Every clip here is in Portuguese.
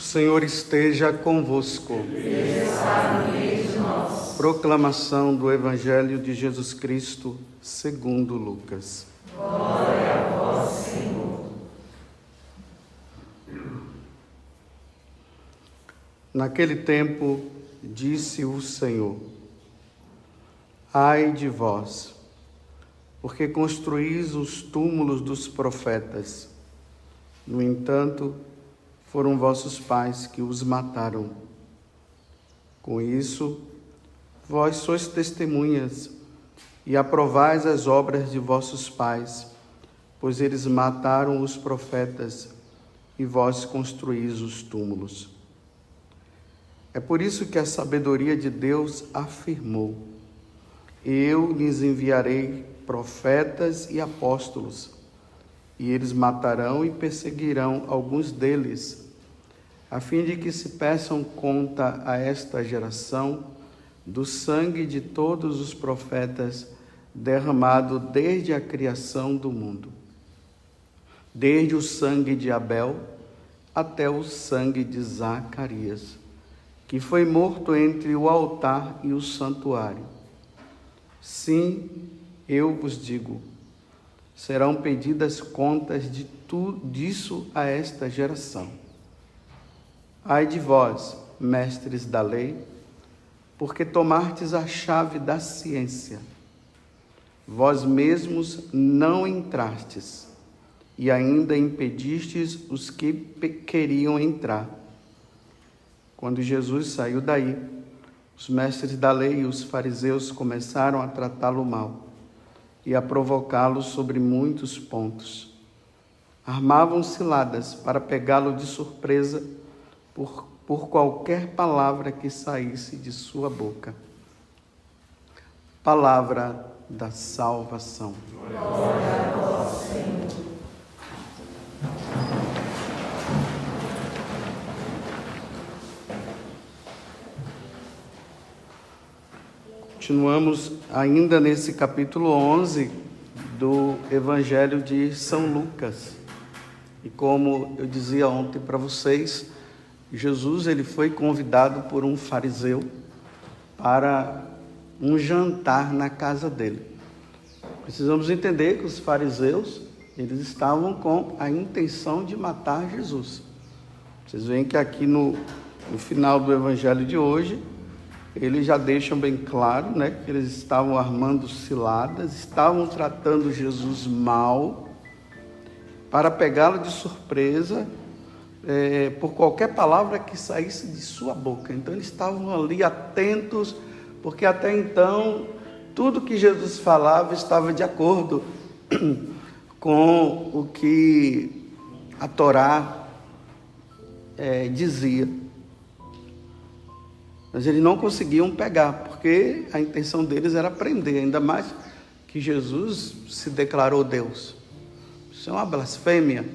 Senhor esteja convosco. Ele está no meio de nós. Proclamação do Evangelho de Jesus Cristo, segundo Lucas. Glória a vós, Senhor. Naquele tempo, disse o Senhor: Ai de vós, porque construís os túmulos dos profetas. No entanto, foram vossos pais que os mataram. Com isso, vós sois testemunhas e aprovais as obras de vossos pais, pois eles mataram os profetas e vós construís os túmulos. É por isso que a sabedoria de Deus afirmou: Eu lhes enviarei profetas e apóstolos, e eles matarão e perseguirão alguns deles, a fim de que se peçam conta a esta geração do sangue de todos os profetas derramado desde a criação do mundo, desde o sangue de Abel até o sangue de Zacarias, que foi morto entre o altar e o santuário. Sim, eu vos digo, serão pedidas contas disso a esta geração. Ai de vós, mestres da lei, porque tomastes a chave da ciência. Vós mesmos não entrastes, e ainda impedistes os que queriam entrar. Quando Jesus saiu daí, os mestres da lei e os fariseus começaram a tratá-lo mal e a provocá-lo sobre muitos pontos. Armavam ciladas para pegá-lo de surpresa por qualquer palavra que saísse de sua boca. Palavra da salvação. Glória a vós, Senhor. Continuamos ainda nesse capítulo 11 do Evangelho de São Lucas. E como eu dizia ontem para vocês, Jesus ele foi convidado por um fariseu para um jantar na casa dele. Precisamos entender que os fariseus eles estavam com a intenção de matar Jesus. Vocês veem que aqui no final do Evangelho de hoje, eles já deixam bem claro, né, que eles estavam armando ciladas, estavam tratando Jesus mal, para pegá-lo de surpresa, por qualquer palavra que saísse de sua boca. Então eles estavam ali atentos, porque até então, tudo que Jesus falava estava de acordo com o que a Torá dizia. Mas eles não conseguiam pegar, porque a intenção deles era prender, ainda mais que Jesus se declarou Deus. Isso é uma blasfêmia.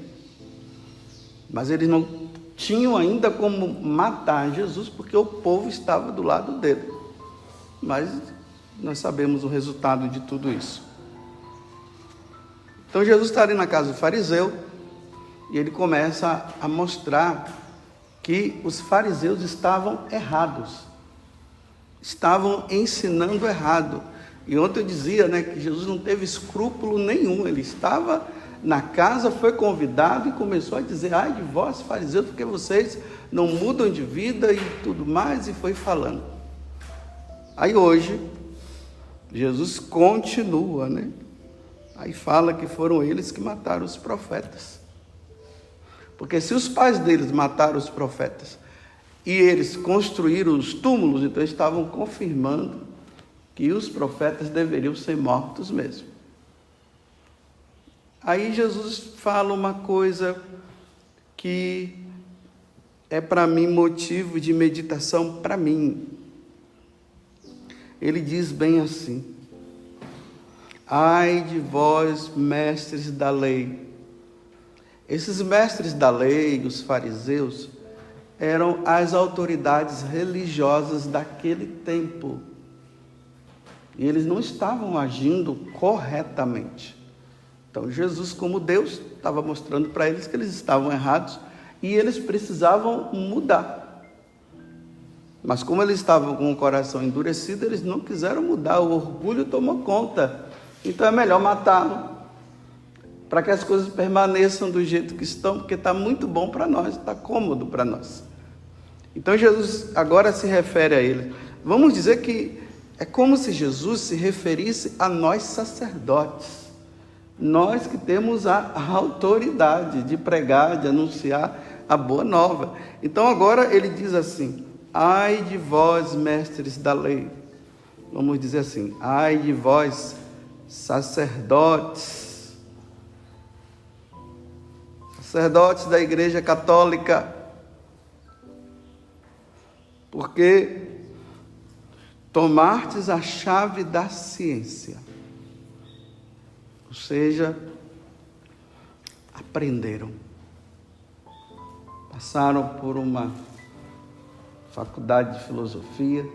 Mas eles não tinham ainda como matar Jesus, porque o povo estava do lado dele. Mas nós sabemos o resultado de tudo isso. Então Jesus está ali na casa do fariseu, e ele começa a mostrar que os fariseus estavam errados. Estavam ensinando errado. E ontem eu dizia, né, que Jesus não teve escrúpulo nenhum. Ele estava na casa, foi convidado e começou a dizer: ai de vós, fariseus, porque vocês não mudam de vida e tudo mais, e foi falando. Aí hoje, Jesus continua, né? Aí fala que foram eles que mataram os profetas. Porque se os pais deles mataram os profetas e eles construíram os túmulos, então estavam confirmando que os profetas deveriam ser mortos mesmo. Aí Jesus fala uma coisa que é para mim motivo de meditação para mim. Ele diz bem assim: ai de vós, mestres da lei. Esses mestres da lei, os fariseus, eram as autoridades religiosas daquele tempo. E eles não estavam agindo corretamente. Então Jesus, como Deus, estava mostrando para eles que eles estavam errados e eles precisavam mudar. Mas como eles estavam com o coração endurecido, eles não quiseram mudar, o orgulho tomou conta. Então é melhor matá-lo, para que as coisas permaneçam do jeito que estão, porque está muito bom para nós, está cômodo para nós. Então Jesus agora se refere a ele. Vamos dizer que é como se Jesus se referisse a nós sacerdotes, nós que temos a autoridade de pregar, de anunciar a boa nova. Então agora ele diz assim: ai de vós, mestres da lei. Vamos dizer assim: ai de vós, sacerdotes da Igreja Católica, porque tomastes a chave da ciência, ou seja, aprenderam, passaram por uma faculdade de filosofia,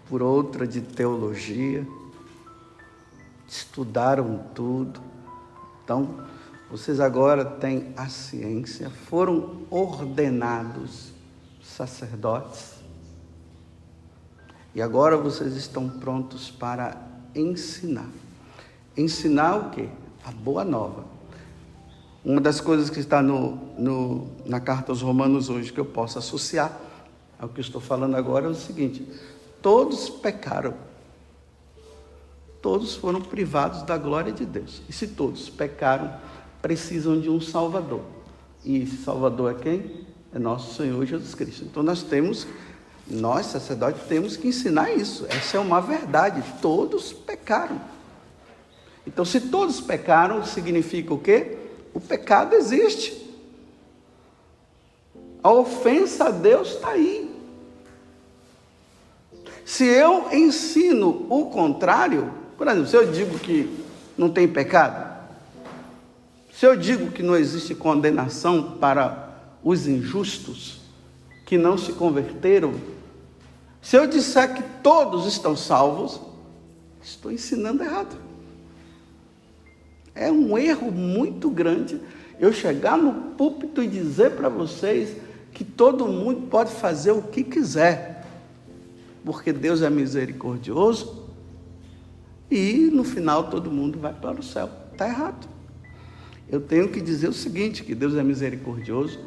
por outra de teologia, estudaram tudo. Então, vocês agora têm a ciência, foram ordenados sacerdotes, e agora vocês estão prontos para ensinar. Ensinar o quê? A boa nova. Uma das coisas que está na carta aos Romanos hoje, que eu posso associar ao que eu estou falando agora, é o seguinte: todos pecaram. Todos foram privados da glória de Deus. E se todos pecaram, precisam de um Salvador. E esse Salvador é quem? É nosso Senhor Jesus Cristo. Então nós sacerdotes temos que ensinar isso. Essa é uma verdade. Todos pecaram. Então, se todos pecaram, significa o quê? O pecado existe. A ofensa a Deus está aí. Se eu ensino o contrário, por exemplo, se eu digo que não tem pecado, se eu digo que não existe condenação para os injustos que não se converteram, se eu disser que todos estão salvos, estou ensinando errado. É um erro muito grande eu chegar no púlpito e dizer para vocês que todo mundo pode fazer o que quiser, porque Deus é misericordioso e no final todo mundo vai para o céu. Está errado. Eu tenho que dizer o seguinte, que Deus é misericordioso,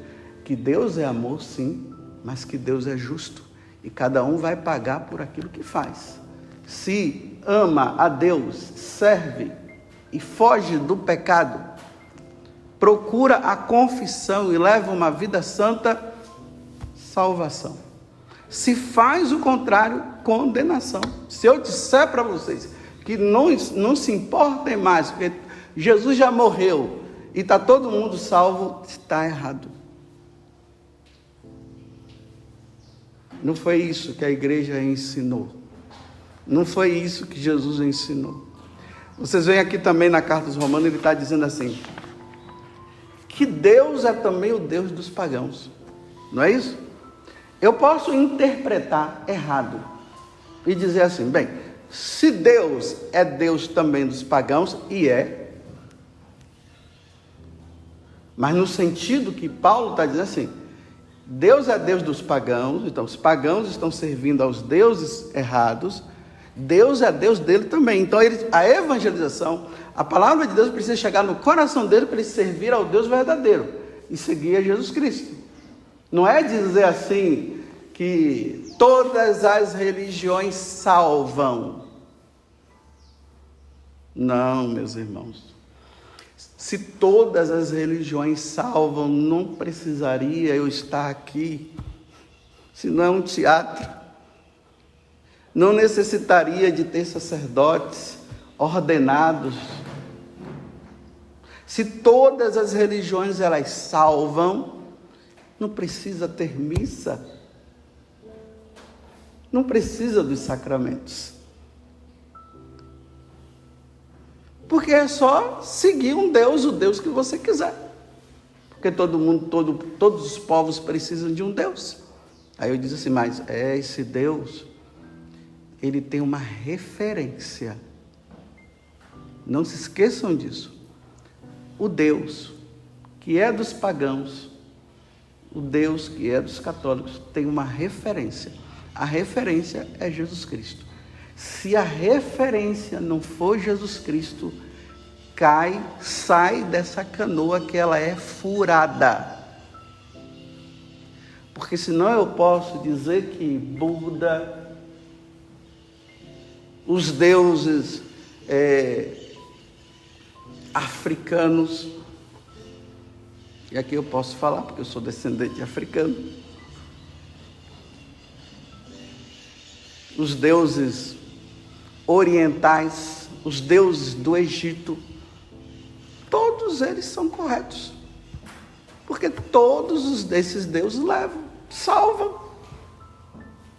que Deus é amor sim, mas que Deus é justo e cada um vai pagar por aquilo que faz. Se ama a Deus, serve e foge do pecado, procura a confissão e leva uma vida santa, salvação. Se faz o contrário, condenação. Se eu disser para vocês que não se importem mais, porque Jesus já morreu e está todo mundo salvo, está errado. Não foi isso que a igreja ensinou. Não foi isso que Jesus ensinou. Vocês veem aqui também na carta aos Romanos, ele está dizendo assim, que Deus é também o Deus dos pagãos. Não é isso? Eu posso interpretar errado e dizer assim, bem, se Deus é Deus também dos pagãos, e é, mas no sentido que Paulo está dizendo assim, Deus é Deus dos pagãos, então os pagãos estão servindo aos deuses errados, Deus é Deus dele também. Então a evangelização, a palavra de Deus precisa chegar no coração dele para ele servir ao Deus verdadeiro e seguir a Jesus Cristo. Não é dizer assim que todas as religiões salvam. Não, meus irmãos. Se todas as religiões salvam, não precisaria eu estar aqui, senão é um teatro. Não necessitaria de ter sacerdotes ordenados. Se todas as religiões elas salvam, não precisa ter missa. Não precisa dos sacramentos. Porque é só seguir um Deus, o Deus que você quiser. Porque todos os povos precisam de um Deus. Aí eu disse assim, mas esse Deus, ele tem uma referência. Não se esqueçam disso. O Deus que é dos pagãos, o Deus que é dos católicos, tem uma referência. A referência é Jesus Cristo. Se a referência não for Jesus Cristo, sai dessa canoa que ela é furada. Porque senão eu posso dizer que Buda, os deuses africanos, e aqui eu posso falar porque eu sou descendente de africano, os deuses orientais, os deuses do Egito, todos eles são corretos, porque todos esses deuses salvam.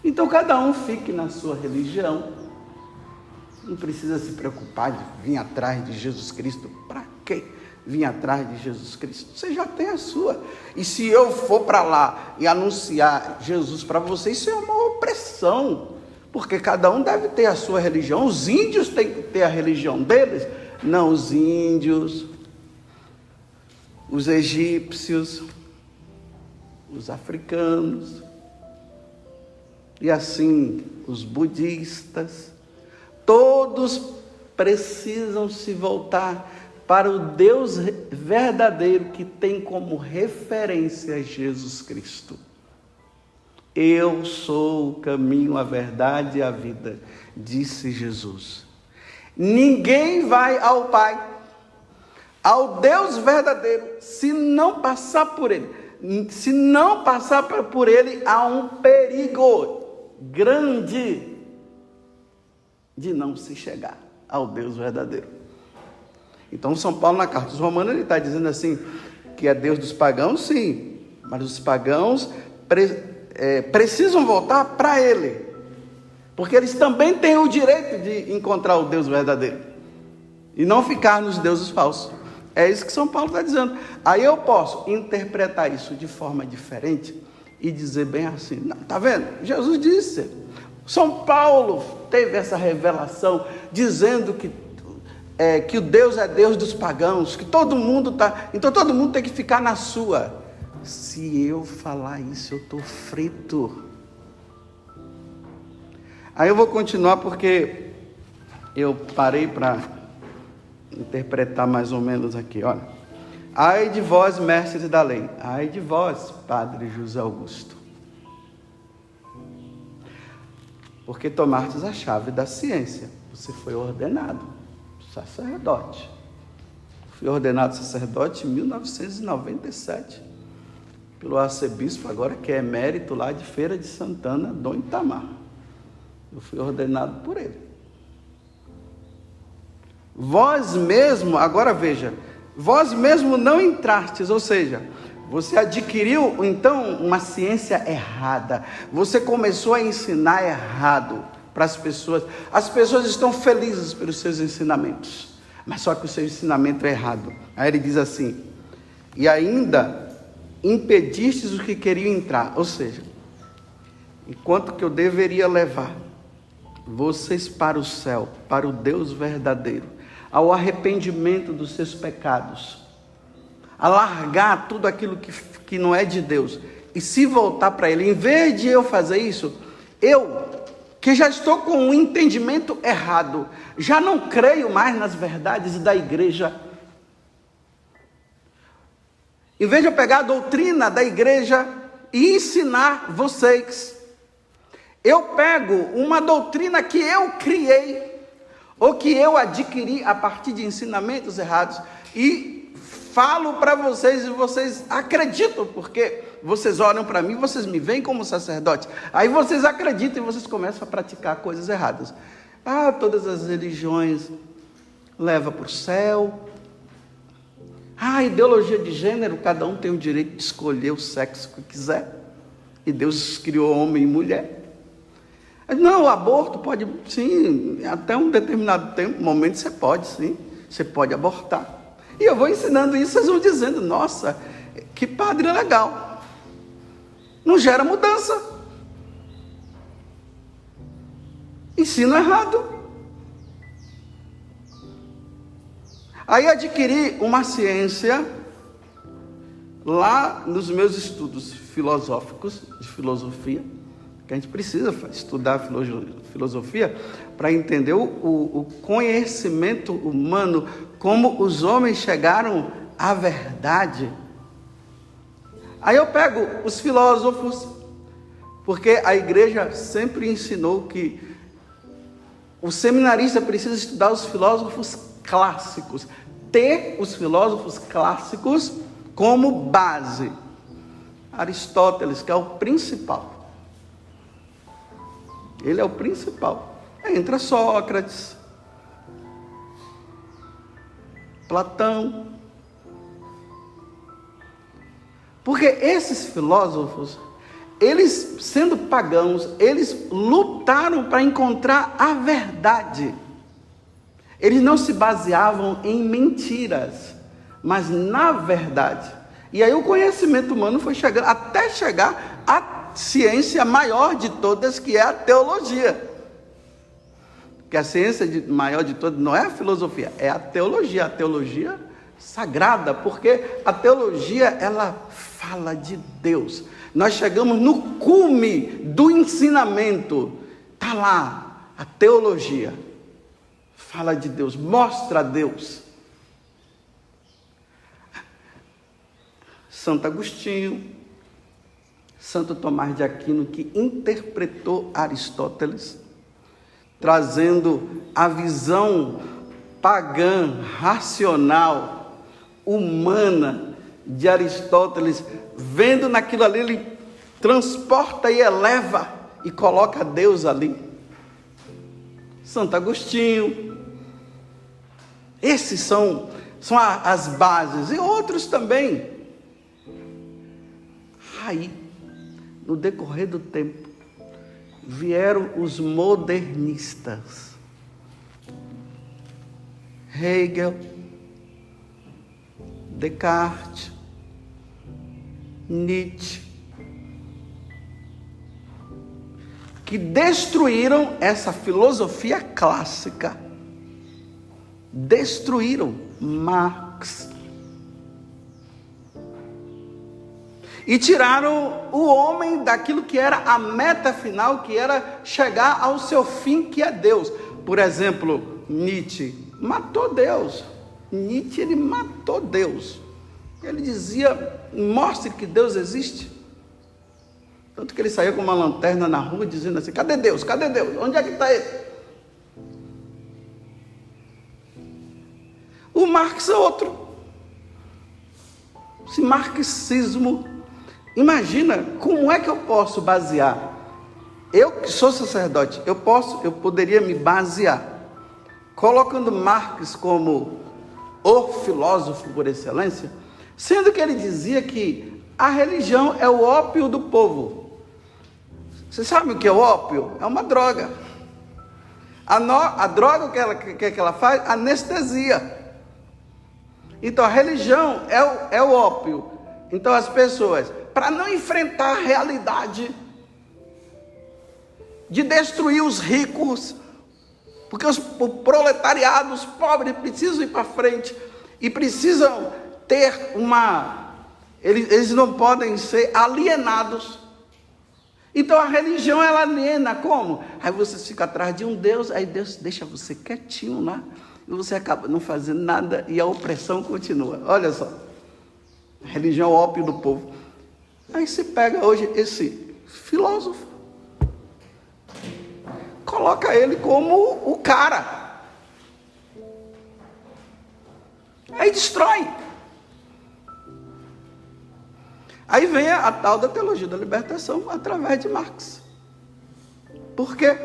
Então cada um fique na sua religião, não precisa se preocupar de vir atrás de Jesus Cristo. Para quê vir atrás de Jesus Cristo? Você já tem a sua. E se eu for para lá e anunciar Jesus para você, isso é uma opressão, porque cada um deve ter a sua religião. Os índios têm que ter a religião deles, não os índios, os egípcios, os africanos, e assim os budistas, todos precisam se voltar para o Deus verdadeiro que tem como referência Jesus Cristo. Eu sou o caminho, a verdade e a vida, disse Jesus. Ninguém vai ao Pai, ao Deus verdadeiro, se não passar por Ele. Se não passar por Ele, há um perigo grande de não se chegar ao Deus verdadeiro. Então São Paulo, na carta aos Romanos, ele está dizendo assim, que é Deus dos pagãos, sim, mas os pagãos precisam voltar para Ele, porque eles também têm o direito de encontrar o Deus verdadeiro e não ficar nos deuses falsos. É isso que São Paulo está dizendo. Aí eu posso interpretar isso de forma diferente e dizer bem assim, não, tá vendo? Jesus disse, São Paulo teve essa revelação dizendo que o Deus é Deus dos pagãos, que todo mundo está, então todo mundo tem que ficar na sua. Se eu falar isso, eu estou frito. Aí eu vou continuar porque eu parei para interpretar mais ou menos aqui, olha. Ai de vós, mestres da lei, ai de vós, Padre José Augusto, porque tomastes a chave da ciência. Você foi ordenado sacerdote. Fui ordenado sacerdote em 1997 pelo arcebispo, agora que é emérito lá de Feira de Santana, Dom Itamar. Eu fui ordenado por ele. Vós mesmo, agora veja, vós mesmo não entrastes, ou seja, você adquiriu então uma ciência errada, você começou a ensinar errado para as pessoas. As pessoas estão felizes pelos seus ensinamentos, mas só que o seu ensinamento é errado. Aí ele diz assim, e ainda impedistes os que queriam entrar, ou seja, enquanto que eu deveria levar vocês para o céu, para o Deus verdadeiro, ao arrependimento dos seus pecados, a largar tudo aquilo que não é de Deus e se voltar para Ele, em vez de eu fazer isso, eu, que já estou com um entendimento errado, já não creio mais nas verdades da igreja, em vez de eu pegar a doutrina da igreja e ensinar vocês, eu pego uma doutrina que eu criei, ou que eu adquiri a partir de ensinamentos errados, e falo para vocês, e vocês acreditam, porque vocês olham para mim, vocês me veem como sacerdote, aí vocês acreditam e vocês começam a praticar coisas erradas. Todas as religiões levam para o céu. Ideologia de gênero, cada um tem o direito de escolher o sexo que quiser, e Deus criou homem e mulher. Não, o aborto pode, sim, até um determinado momento você pode, sim, você pode abortar. E eu vou ensinando isso, vocês vão dizendo, nossa, que padre legal. Não gera mudança. Ensino errado. Aí adquiri uma ciência lá nos meus estudos filosóficos, de filosofia, que a gente precisa estudar filosofia para entender o conhecimento humano, como os homens chegaram à verdade. Aí eu pego os filósofos, porque a igreja sempre ensinou que o seminarista precisa estudar os filósofos clássicos, ter os filósofos clássicos como base. Aristóteles, que é o principal. Ele é o principal. Aí entra Sócrates, Platão. Porque esses filósofos, eles, sendo pagãos, eles lutaram para encontrar a verdade. Eles não se baseavam em mentiras, mas na verdade. E aí o conhecimento humano foi chegando, até chegar à ciência maior de todas, que é a teologia. Que a ciência maior de todas não é a filosofia, é a teologia sagrada, porque a teologia, ela fala de Deus. Nós chegamos no cume do ensinamento, está lá, a teologia fala de Deus, mostra a Deus. Santo Agostinho, Santo Tomás de Aquino, que interpretou Aristóteles, trazendo a visão pagã, racional, humana de Aristóteles, vendo naquilo ali, ele transporta e eleva e coloca Deus ali. Santo Agostinho, esses são as bases, e outros também. Aí, no decorrer do tempo, vieram os modernistas. Hegel, Descartes, Nietzsche, que destruíram essa filosofia clássica, destruíram Marx e tiraram o homem daquilo que era a meta final, que era chegar ao seu fim, que é Deus. Por exemplo, Nietzsche matou Deus. Nietzsche, ele matou Deus. Ele dizia, mostre que Deus existe. Tanto que ele saía com uma lanterna na rua dizendo assim, cadê Deus? Cadê Deus? Onde é que está ele? O Marx é outro. Esse marxismo, imagina, como é que eu posso basear? Eu que sou sacerdote, eu poderia me basear colocando Marx como o filósofo por excelência, sendo que ele dizia que a religião é o ópio do povo. Você sabe o que é o ópio? É uma droga. A droga que ela faz? Anestesia. Então a religião é o ópio. Então as pessoas, para não enfrentar a realidade de destruir os ricos, porque o proletariado, os pobres precisam ir para frente e precisam ter eles não podem ser alienados. Então a religião, ela aliena como? Aí você fica atrás de um Deus, aí Deus deixa você quietinho lá, e você acaba não fazendo nada e a opressão continua. Olha só, a religião é o ópio do povo. Aí se pega hoje esse filósofo, coloca ele como o cara, aí destrói. Aí vem a tal da teologia da libertação através de Marx. Por quê?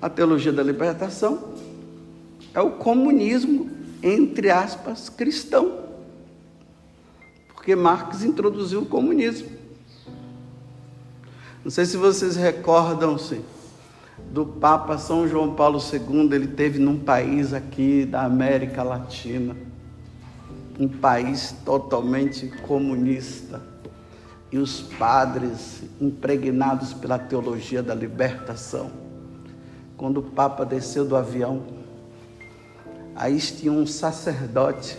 A teologia da libertação é o comunismo, entre aspas, cristão. Porque Marx introduziu o comunismo. Não sei se vocês recordam-se do Papa São João Paulo II, ele teve num país aqui da América Latina, um país totalmente comunista, e os padres impregnados pela teologia da libertação. Quando o Papa desceu do avião, aí tinha um sacerdote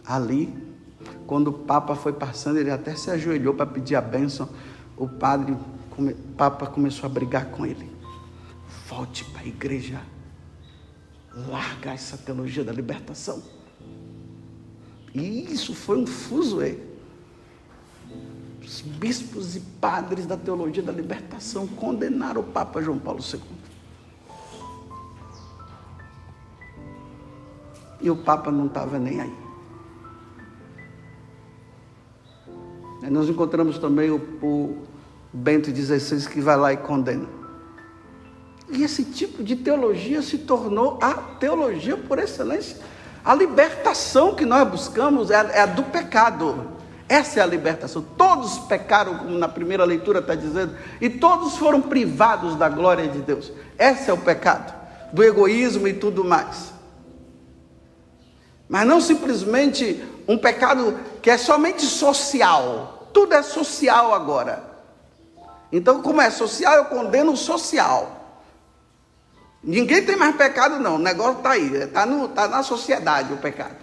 ali, Quando o Papa foi passando, ele até se ajoelhou para pedir a bênção. O Papa começou a brigar com ele. Volte para a igreja. Larga essa teologia da libertação. E isso foi um fuzuê. Os bispos e padres da teologia da libertação condenaram o Papa João Paulo II. E o Papa não estava nem aí. Nós encontramos também o Bento XVI, que vai lá e condena. E esse tipo de teologia se tornou a teologia por excelência. A libertação que nós buscamos é a do pecado. Essa é a libertação. Todos pecaram, como na primeira leitura está dizendo, e todos foram privados da glória de Deus. Esse é o pecado, do egoísmo e tudo mais. Mas não simplesmente um pecado que é somente social. Tudo é social agora. Então, como é social, eu condeno o social. Ninguém tem mais pecado, não. O negócio está aí. Está na sociedade o pecado.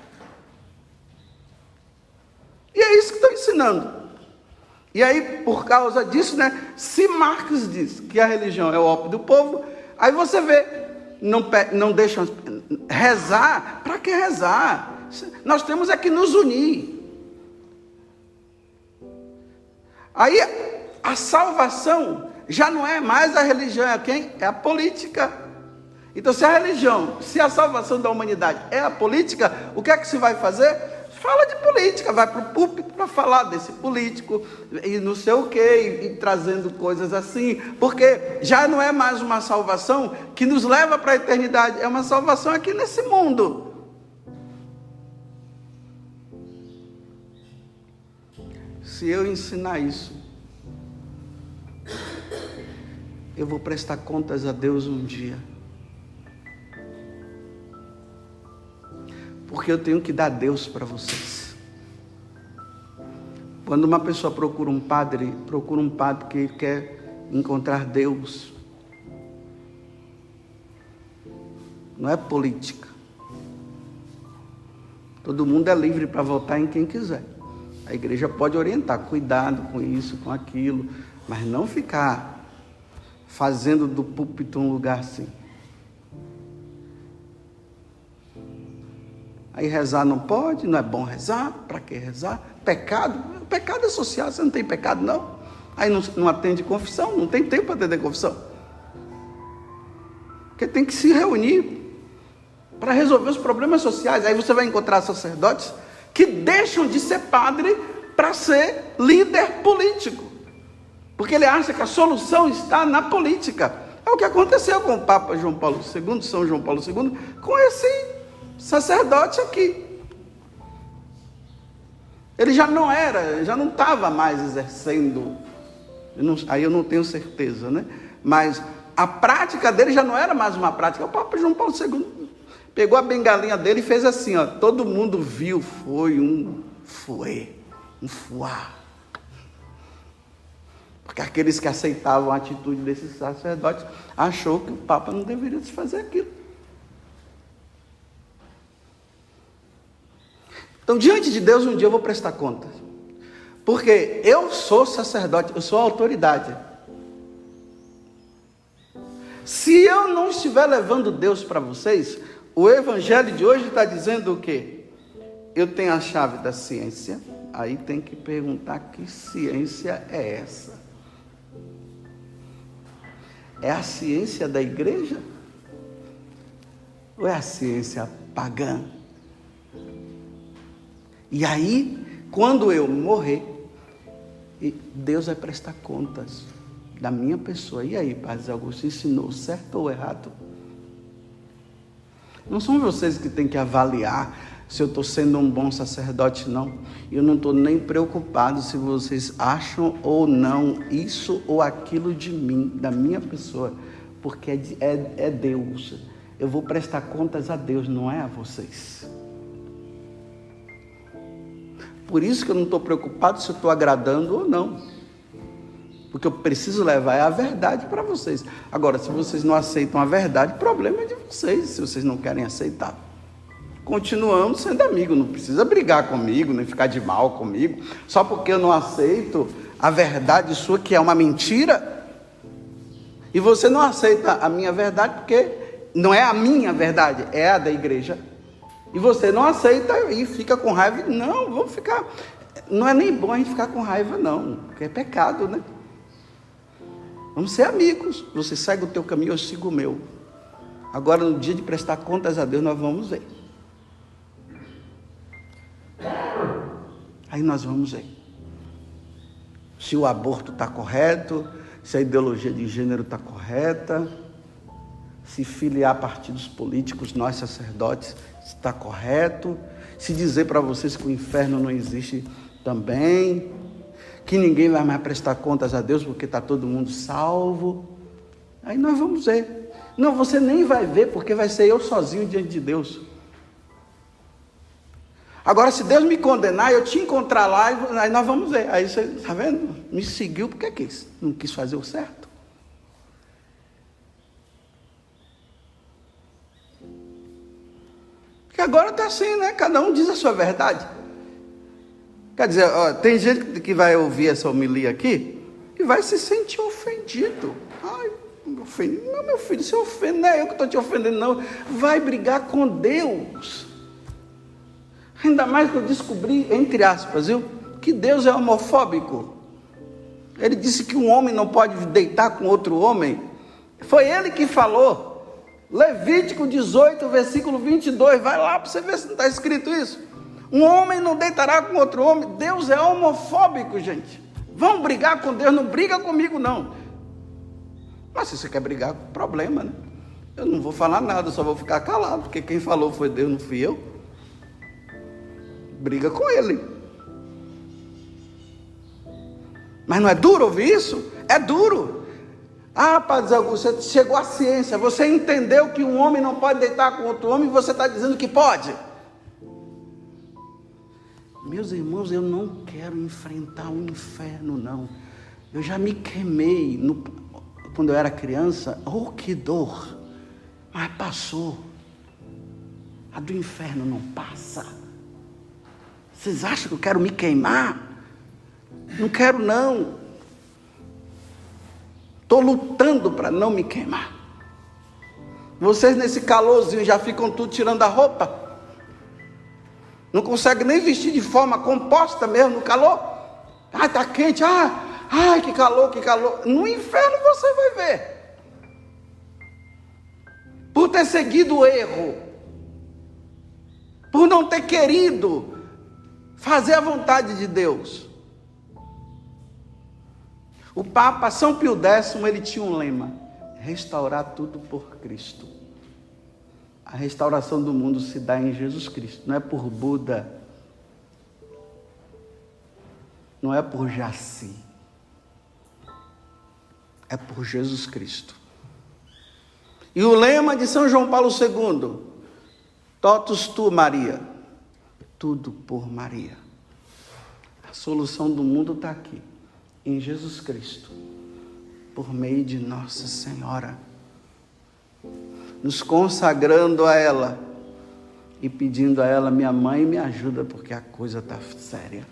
E é isso que estão ensinando. E aí, por causa disso, se Marx diz que a religião é o ópio do povo, aí você vê, não deixam rezar. Para que rezar? Nós temos é que nos unir. Aí, a salvação já não é mais a religião, é quem? É a política. Então, se a religião, se a salvação da humanidade é a política, o que é que se vai fazer? Fala de política, vai para o púlpito para falar desse político e não sei o quê, e trazendo coisas assim, porque já não é mais uma salvação que nos leva para a eternidade, é uma salvação aqui nesse mundo. Se eu ensinar isso, eu vou prestar contas a Deus um dia. Porque eu tenho que dar Deus para vocês. Quando uma pessoa procura um padre que quer encontrar Deus. Não é política. Todo mundo é livre para votar em quem quiser. A igreja pode orientar, cuidado com isso, com aquilo, mas não ficar fazendo do púlpito um lugar assim. Aí rezar não pode, não é bom rezar, para que rezar? Pecado, pecado é social, você não tem pecado não. Aí não atende confissão, não tem tempo para atender confissão. Porque tem que se reunir para resolver os problemas sociais. Aí você vai encontrar sacerdotes que deixam de ser padre para ser líder político. Porque ele acha que a solução está na política. É o que aconteceu com o Papa João Paulo II, São João Paulo II, com esse sacerdote aqui. Ele já não estava mais exercendo, aí eu não tenho certeza, mas a prática dele já não era mais uma prática. O Papa João Paulo II pegou a bengalinha dele e fez assim, todo mundo viu, foi um fuá. Porque aqueles que aceitavam a atitude desses sacerdotes achou que o Papa não deveria fazer aquilo. Então, diante de Deus, um dia eu vou prestar contas. Porque eu sou sacerdote, eu sou autoridade. Se eu não estiver levando Deus para vocês, o evangelho de hoje está dizendo o quê? Eu tenho a chave da ciência, aí tem que perguntar que ciência é essa? É a ciência da igreja? Ou é a ciência pagã? E aí, quando eu morrer, Deus vai prestar contas da minha pessoa. E aí, Padre Augusto, ensinou certo ou errado? Não são vocês que têm que avaliar se eu estou sendo um bom sacerdote, não. Eu não estou nem preocupado se vocês acham ou não isso ou aquilo de mim, da minha pessoa, porque é Deus. Eu vou prestar contas a Deus, não é a vocês. Por isso que eu não estou preocupado se eu estou agradando ou não. Porque eu preciso levar a verdade para vocês. Agora, se vocês não aceitam a verdade, o problema é de vocês, se vocês não querem aceitar. continuamos sendo amigos. Não precisa brigar comigo, nem ficar de mal comigo, só porque eu não aceito a verdade sua, que é uma mentira, e você não aceita a minha verdade, porque não é a minha verdade, é a da igreja, e você não aceita e fica com raiva. Não, vamos ficar, não é nem bom a gente ficar com raiva não, porque é pecado, né? Vamos ser amigos, você segue o teu caminho, eu sigo o meu. Agora, no dia de prestar contas a Deus, nós vamos ver. Aí nós vamos ver se o aborto está correto, se a ideologia de gênero está correta, se filiar a partidos políticos, nós sacerdotes, está correto, se dizer para vocês que o inferno não existe também, que ninguém vai mais prestar contas a Deus porque está todo mundo salvo. Aí nós vamos ver. Não, você nem vai ver, porque vai ser eu sozinho diante de Deus. Agora, se Deus me condenar, eu te encontrar lá, aí nós vamos ver. Aí você, está vendo? Me seguiu porque quis. Não quis fazer o certo. Porque agora está assim, né? Cada um diz a sua verdade. Quer dizer, ó, tem gente que vai ouvir essa homilia aqui e vai se sentir ofendido. Ai, meu filho, se ofende, não é eu que estou te ofendendo, não. Vai brigar com Deus. Ainda mais que eu descobri, entre aspas, viu, que Deus é homofóbico. Ele disse que um homem não pode deitar com outro homem. Foi ele que falou. Levítico 18, versículo 22. Vai lá para você ver se não está escrito isso. Um homem não deitará com outro homem. Deus é homofóbico, gente. Vão brigar com Deus, não briga comigo, não. Mas se você quer brigar, problema, né? Eu não vou falar nada, só vou ficar calado, porque quem falou foi Deus, não fui eu. Briga com ele. Mas não é duro ouvir isso? É duro. Ah, Padre Augusto, você chegou à ciência, você entendeu que um homem não pode deitar com outro homem e você está dizendo que pode. Meus irmãos, eu não quero enfrentar o inferno, não. Eu já me queimei quando eu era criança. Oh, que dor! Mas passou. A do inferno não passa. Vocês acham que eu quero me queimar? Não quero, não. Estou lutando para não me queimar. Vocês nesse calorzinho já ficam tudo tirando a roupa. Não conseguem nem vestir de forma composta mesmo no calor. Ah, está quente. Ai, que calor, que calor. No inferno você vai ver. Por ter seguido o erro. Por não ter querido fazer a vontade de Deus. O Papa São Pio X, ele tinha um lema: restaurar tudo por Cristo. A restauração do mundo se dá em Jesus Cristo, não é por Buda, não é por Jaci, é por Jesus Cristo. E o lema de São João Paulo II, totus tu Maria, tudo por Maria. A solução do mundo está aqui, em Jesus Cristo, por meio de Nossa Senhora, nos consagrando a ela e pedindo a ela: minha mãe, me ajuda, porque a coisa está séria.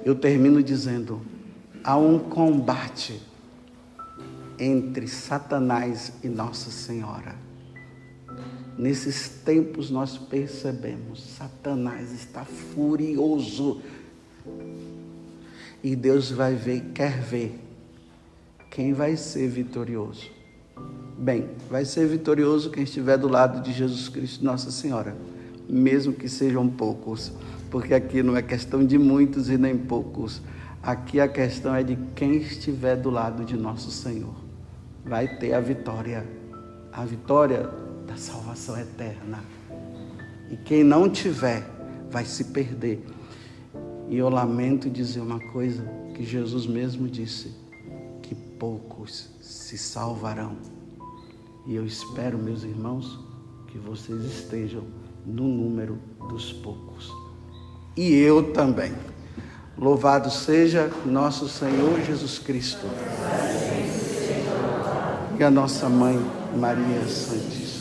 Eu termino dizendo: há um combate entre Satanás e Nossa Senhora. Nesses tempos nós percebemos, Satanás está furioso. E Deus vai ver, quer ver quem vai ser vitorioso. Bem, vai ser vitorioso quem estiver do lado de Jesus Cristo, Nossa Senhora, mesmo que sejam poucos, porque aqui não é questão de muitos e nem poucos, aqui a questão é de quem estiver do lado de nosso Senhor, vai ter a vitória da salvação eterna, e quem não tiver, vai se perder. E eu lamento dizer uma coisa que Jesus mesmo disse, que poucos se salvarão. E eu espero, meus irmãos, que vocês estejam no número dos poucos. E eu também. Louvado seja nosso Senhor Jesus Cristo. E a nossa Mãe Maria Santíssima.